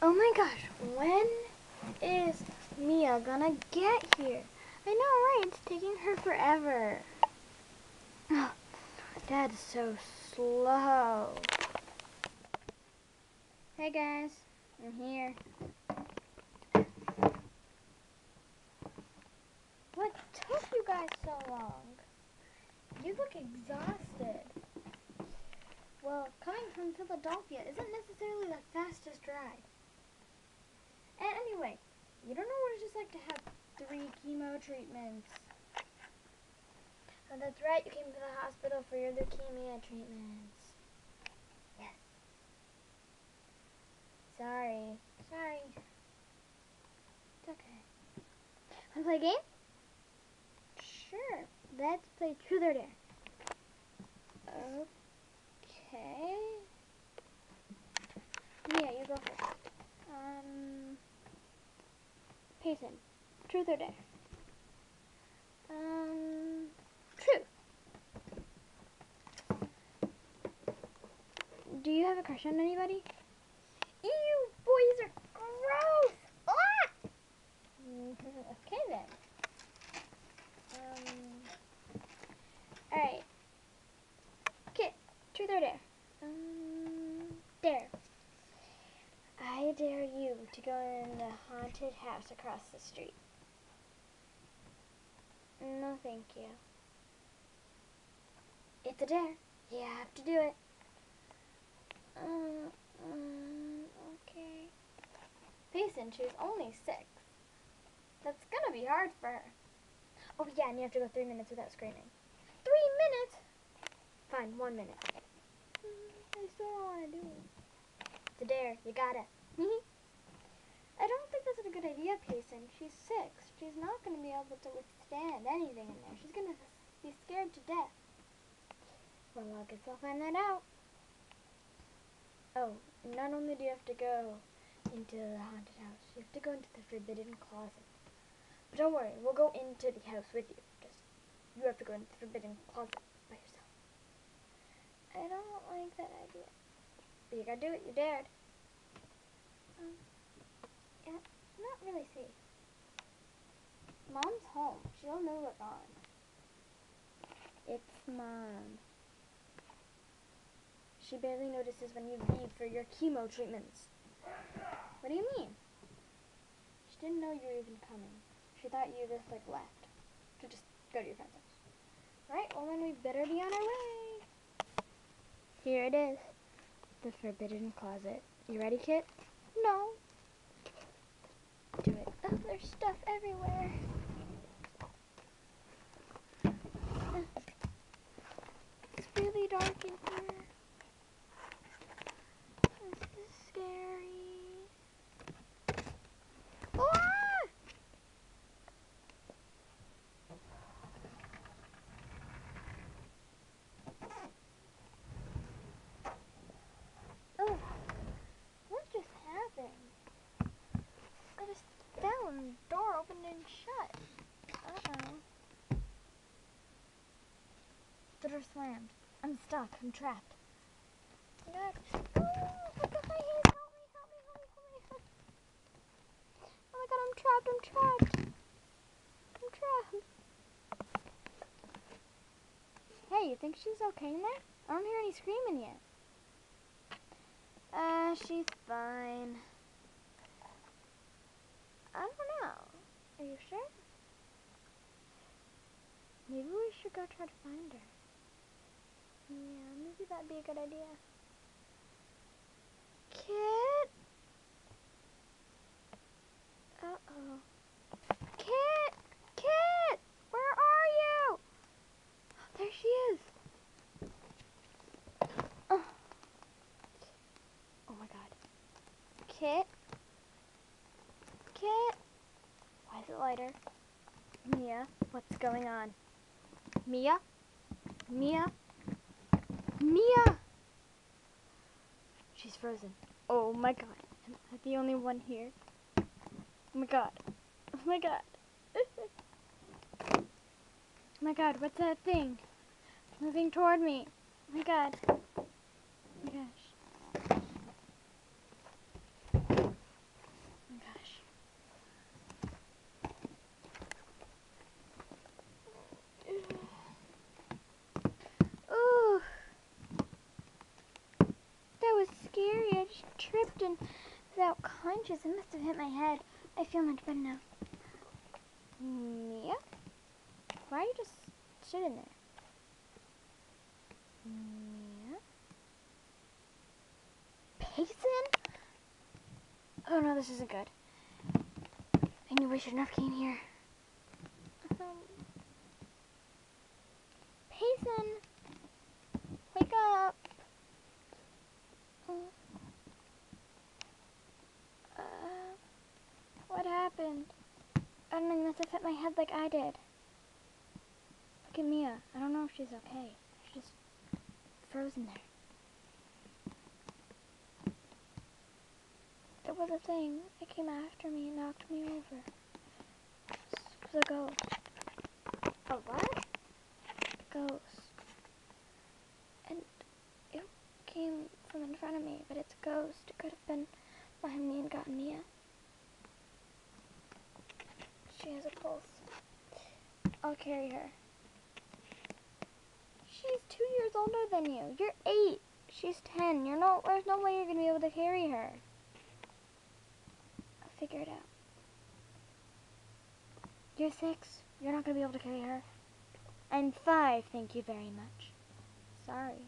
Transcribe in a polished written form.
Oh my gosh, when is Mia gonna get here? I know, right? It's taking her forever. Oh, Dad's so slow. Hey guys, I'm here. What took you guys so long? You look exhausted. Well, coming from Philadelphia isn't necessarily the fastest ride. And anyway, you don't know what it's just like to have 3 chemo treatments. Oh, that's right, you came to the hospital for your leukemia treatments. Yes. Sorry. It's okay. Wanna play a game? Sure. Let's play Truth or Dare. Okay. Yeah, you go first. Payson. Truth or Dare? Truth. Do you have a crush on anybody? Ew, boys are gross! Ah! Okay then. Alright. Kit, truth or dare? Dare. I dare you to go in the haunted house across the street. No, thank you. It's a dare. You have to do it. Okay. Payson, she's only 6. That's gonna be hard for her. Oh yeah, and you have to go 3 minutes without screaming. 3 minutes? Fine, 1 minute. I still don't want to do it. It's a dare. You got it. I don't think that's a good idea, Payson. She's 6. She's not going to be able to withstand anything in there. She's going to be scared to death. Well, I guess I'll find that out. Oh, not only do you have to go into the haunted house, you have to go into the forbidden closet. But don't worry, we'll go into the house with you. Just, you have to go into the forbidden closet by yourself. I don't like that idea. But you gotta do it, you dared. Yeah, not really safe. Mom's home. She'll know we're gone. It's Mom. She barely notices when you leave for your chemo treatments. What do you mean? She didn't know you were even coming. She thought you just, left to just go to your friend's house. Right, well then we better be on our way. Here it is. The forbidden closet. You ready, Kit? No. Do it. Oh, there's stuff everywhere. It's really dark in here. This is scary. Ah! Oh, what just happened? I just fell and the door opened and shut. Uh-oh. The door slammed. I'm stuck. I'm trapped. God. Oh my God, my hands, help me. Oh my God, I'm trapped. Hey, you think she's okay in there? I don't hear any screaming yet. She's fine. I don't know. Are you sure? Maybe we should go try to find her. Yeah, maybe that'd be a good idea. Kit? Uh-oh. Kit! Where are you? There she is. Oh my God. Kit? Why is it lighter? Mia, what's going on? Mia? She's frozen. Oh my God. Am I the only one here? Oh my God. Oh my God. Oh my God, what's that thing? Moving toward me. Oh my God. Oh my gosh. scary. I just tripped and without conscious. It must have hit my head. I feel much better now. Mia? Why are you just sitting there? Mia? Payson? Oh no, this isn't good. I knew we shouldn't have came here. Payson! Wake up! What happened? I don't know, you must have hit my head like I did. Look at Mia. I don't know if she's okay. She's just frozen there. It was a thing. It came after me and knocked me over. It was a ghost. A what? A ghost. And it came from in front of me, but it's a ghost. It could have been behind me and gotten Mia. She has a pulse. I'll carry her. She's 2 years older than you. You're 8. She's 10. There's no way you're gonna be able to carry her. I'll figure it out. You're 6. You're not gonna be able to carry her. I'm 5. Thank you very much. Sorry.